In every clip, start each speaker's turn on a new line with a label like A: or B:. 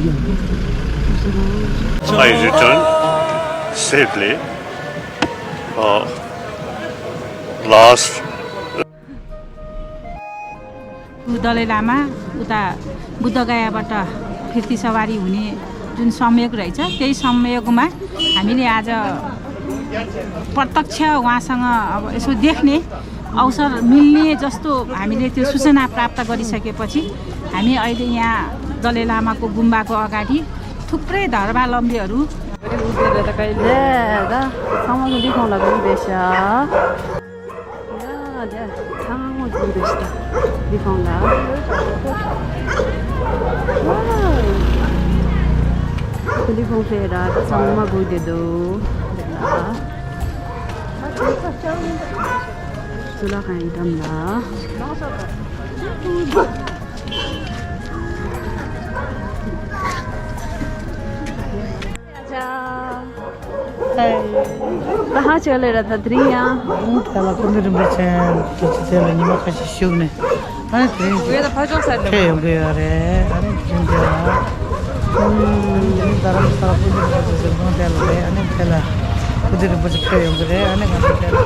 A: I returned safely. Last
B: Dalai लामा उता बुद्धगयाबाट फिर्ती सवारी हुने जुन संयोग रहेछ त्यही संयोगमा हामीले आज प्रत्यक्ष उहाँसँग अब यसो देख्ने अवसर मिल्ने जस्तो हामीले त्यो सूचना प्राप्त गरिसकेपछि हामी अहिले यहाँ दलाई लामाको गुम्बाको अगाडि थुप्रै धर्मावलम्बीहरू
C: कहाँ चलेर त द्रिया
D: Ela quando era bacana, que se ela nem mais faz show né. Ana tem.
C: उयो त फजल side
D: Que eu ganhei ana gente lá. Dharamsala punya baca sebelum dia lalu, ana kela. Punya baca que eu ganhei, ana kan kela.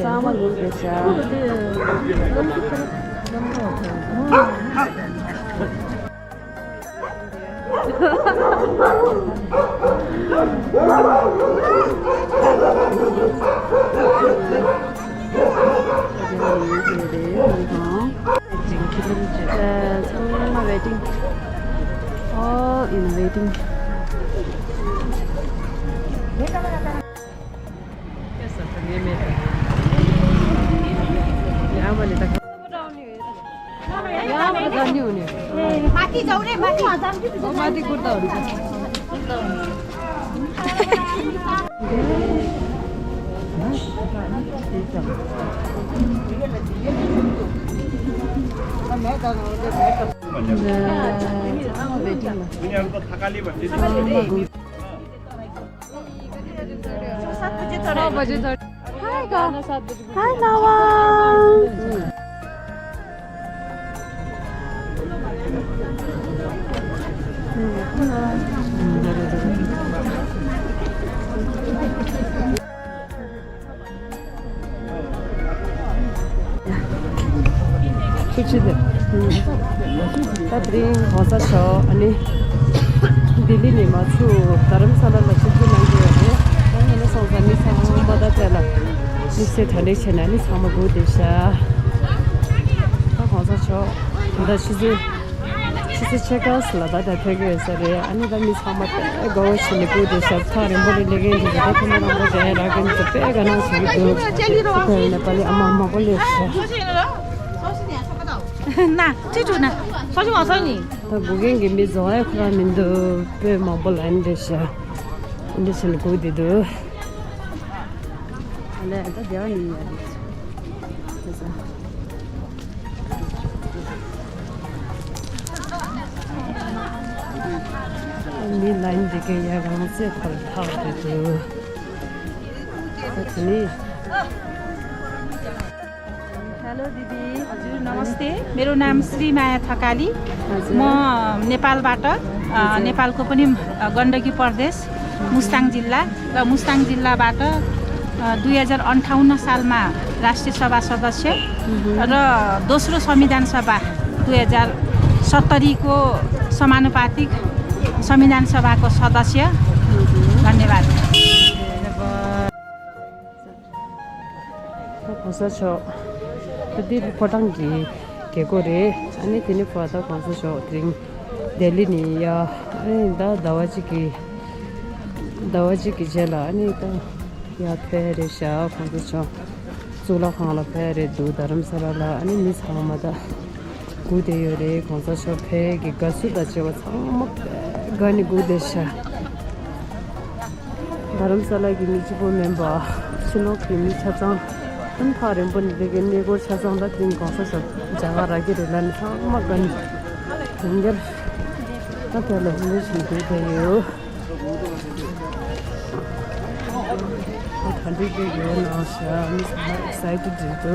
C: sama gudecha waiting. Oh, in waiting.
B: माथि जाऊ रे
C: माथि कुर्ताहरु छ
B: Hi Lawa.
C: Cuci tadi bahasa show ani Delhi ni masuk Dharamsala la cuci lagi ada. Mana sahaja ni sama pada cila. Ni setahun channel ni sama gudesha. Bahasa show dah cuci check out lah dah pergi esare. Ani dah ni sama gawas ni gudesha. Thare boleh lagi ni dah kena nama jaya lagi ni tapi agaknya sih tu. Kalau Nepali amma boleh.
B: 나, 제주나. 사실 와서니.
C: 다 무게인게 미zo야 그러면도 배 먹을 안 되셔. 근데 저는 거기도 안에 다 되어니. 그래서 니 라인 되게 야간세 걸타도 그렇니
B: hello दिदी हजुर नमस्ते मेरो नाम श्री माया थकाली म नेपालबाट नेपालको पनि गण्डकी प्रदेश मुस्ताङ जिल्ला र मुस्ताङ जिल्लाबाट 2058 सालमा राष्ट्रिय सभा सदस्य र दोस्रो संविधान सभा 2070 को समानुपातिक संविधान सभाको सदस्य धन्यवाद
C: Tadi potanggi kekore, ani tini pada konsul show drink Delhi ni ya, ani dah dawaji ki jela, ani dah ya pere show konsul show, zula khangla pere do Dharamsala la, ani mis hamada gude yore konsul show pere ki gasu dah cewa sama gani gude show. Dharamsala ki mijibo member, silo ki michacang 한 팔은 분들에게 내고 차상다 된 거서 자가라기를 상막은 연결 나타나 보내시면 돼요. 간디게 나와서 I'm excited to do.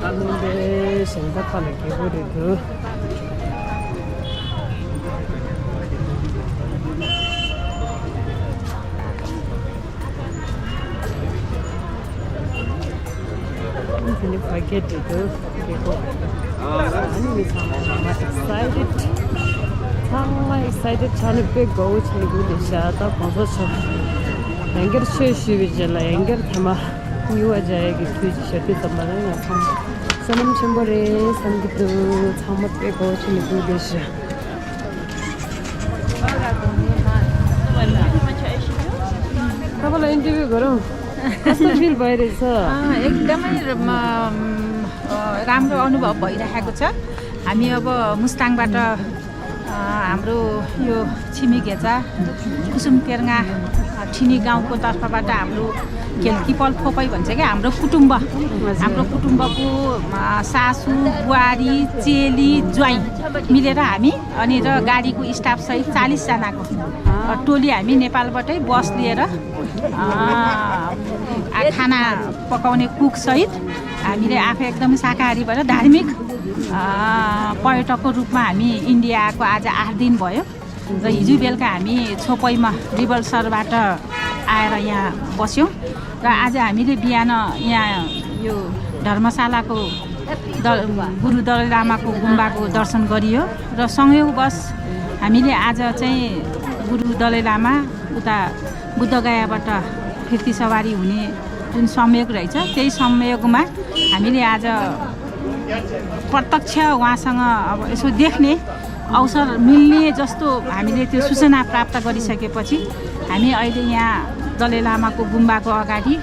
C: 가는데 생각하는 개구리도 Can you forget it? I'm excited. 저는 빼고 친구들 샤다 벗어서 앵겔 쉬쉬비잖아. 앵겔 테마 유아자에게 퀴즈셔도 담아내는 사람 첨벌에 산기도 참아 빼고 친구들 샤 तपाईँलाई interview गरौँ कस्तो feel भइरहेछ
B: एकदमै राम्रो अनुभव भइरहेको छ हामी अब मुस्ताङबाट हाम्रो यो छिमेकेचा कुसुम केर्ङा ठिनी गाउँको तर्फबाट हाम्रो खेलकिपल फोपै भन्छ क्या हाम्रो कुटुम्बको सासू बुहारी चेली ज्वाइँ मिलेर हामी अनि र गाडीको स्टाफसहित 40 जनाको टोली हामी नेपालबाटै बस लिएर खाना पकाउने कुकसहित हामीले आफै एकदमै शाकाहारीबाट धार्मिक पर्यटकको रूपमा हामी इन्डिया आएको आज 8 दिन भयो र हिजो बेलुका हामी छोपैमा रिभल्सरबाट आएर यहाँ बस्यौँ र आज हामीले बिहान यहाँ यो धर्मशालाको गुरु दलाई लामाको गुम्बाको दर्शन गरियो र संयोगवश हामीले आज चाहिँ गुरु दलाई लामा उता बुद्धगयाबाट फिर्ती सवारी हुने जुन संयोग रहेछ त्यही संयोगमा हामीले आज प्रत्यक्ष उहाँसँग अब यसो देख्ने अवसर मिल्ने जस्तो हामीले त्यो सूचना प्राप्त गरिसकेपछि हामी अहिले यहाँ दलाई लामाको गुम्बाको अगाडि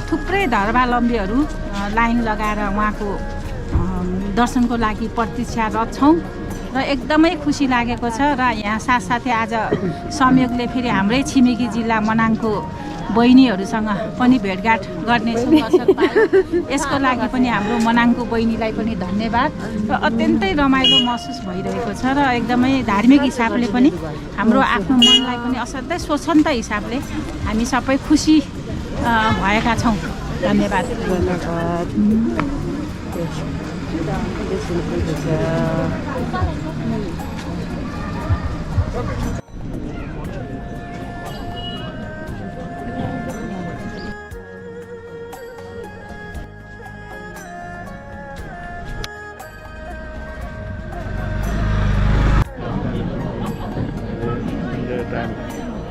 B: थुप्रै धर्मावलम्बीहरू लाइन लगाएर उहाँको दर्शनको लागि प्रतीक्षारत छौँ र एकदमै खुसी लागेको छ र यहाँ साथसाथै आज संयोगले फेरि हाम्रै छिमेकी जिल्ला मनाङको बहिनीहरूसँग पनि भेटघाट गर्ने अवसर पायो यसको लागि पनि हाम्रो मनाङको बहिनीलाई पनि धन्यवाद र अत्यन्तै रमाइलो महसुस भइरहेको छ र एकदमै धार्मिक हिसाबले पनि हाम्रो आफ्नो मनलाई पनि असाध्यै स्वच्छन्द हिसाबले हामी सबै खुसी भएका छौँ धन्यवाद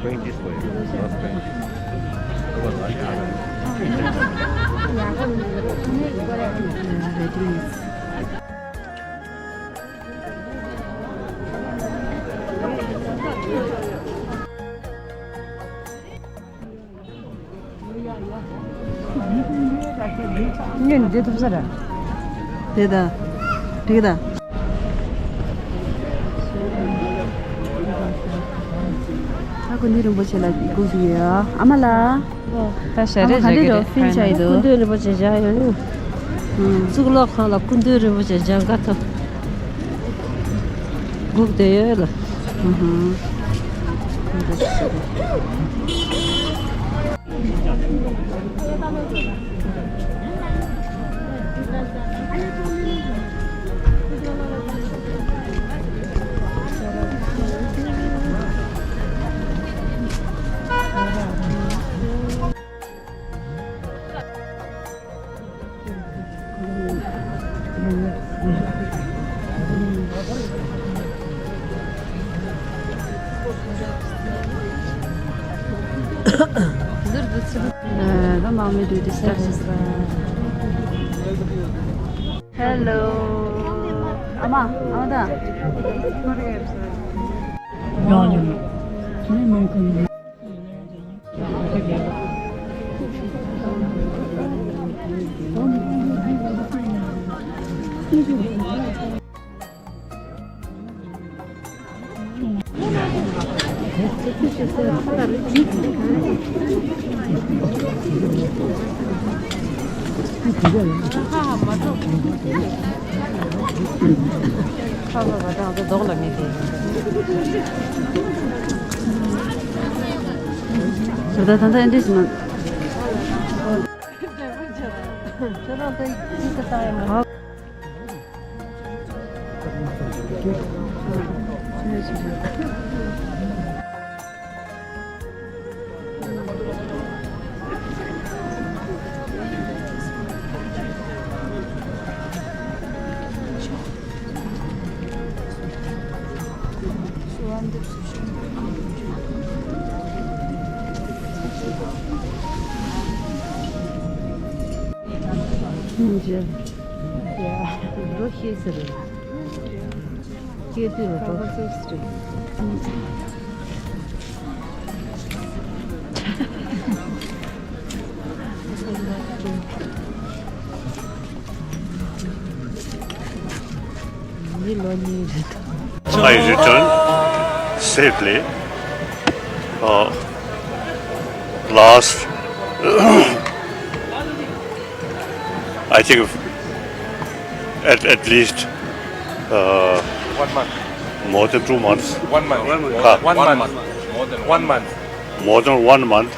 A: Going this way, last time.
C: 이게 이제 톱살아.
D: 되다. 되다. Aku ni rumah cila ikut dia. Amala.
C: 다시를
D: Ada film cai tu.
C: 군대를 보자 자요. 죽을러 가라 군대를 보자 장 같아. 국대요.
D: Don't allow me to do this. Hello. Ama, Amada.
C: Yani. Ne mümkün?
E: I returned safely. Last, I think, at least
A: 1 month.
E: more than 2 months.
A: 1 month.
E: 1 month.
A: One month.
E: More than 1 month.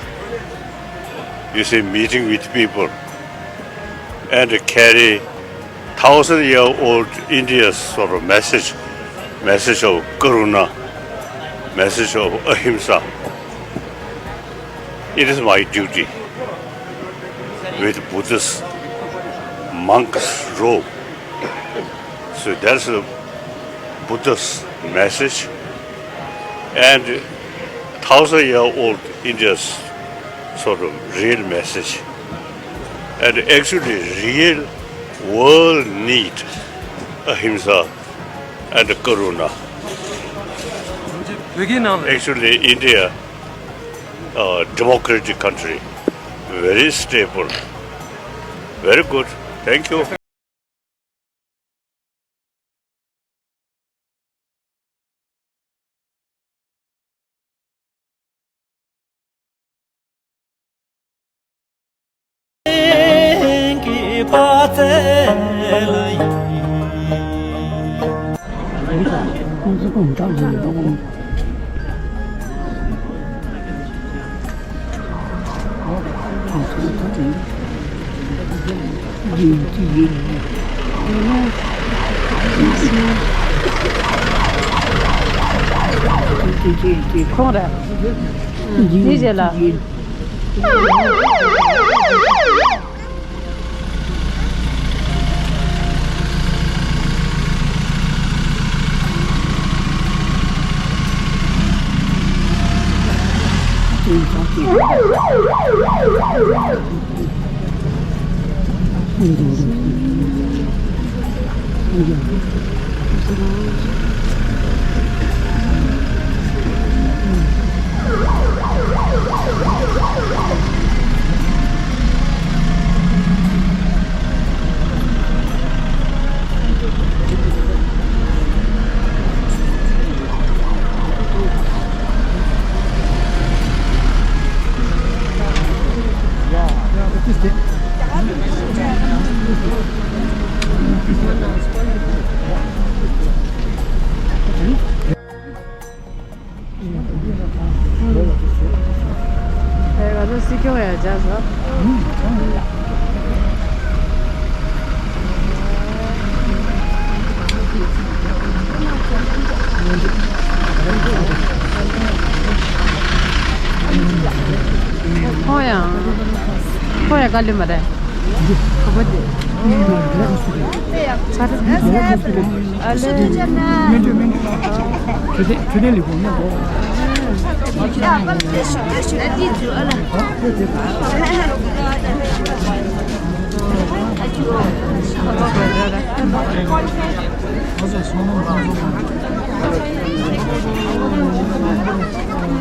E: You see, meeting with people and carry 1,000-year-old India's sort of message of Karuna, message of Ahimsa. It is my duty with Buddhist monk's robe. So that's a Buddhist message and 1,000-year-old India's sort of real message. And actually real world need Ahimsa and Karuna. Actually India, democratic country, very stable, very good. Thank you.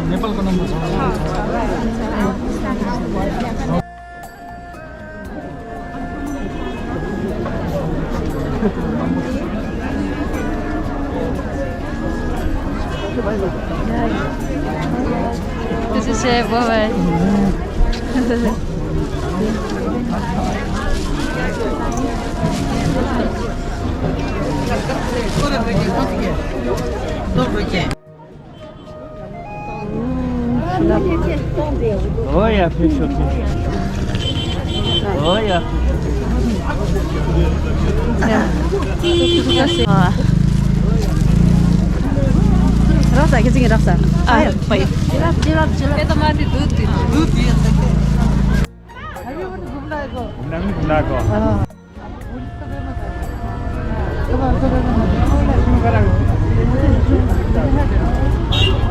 F: नेपालको number छ
C: safe. Bye-bye.
F: Oh yeah, fish. Oh yeah.
C: Rasa एकैछिन रसा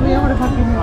D: यहाँबाट फर्किनु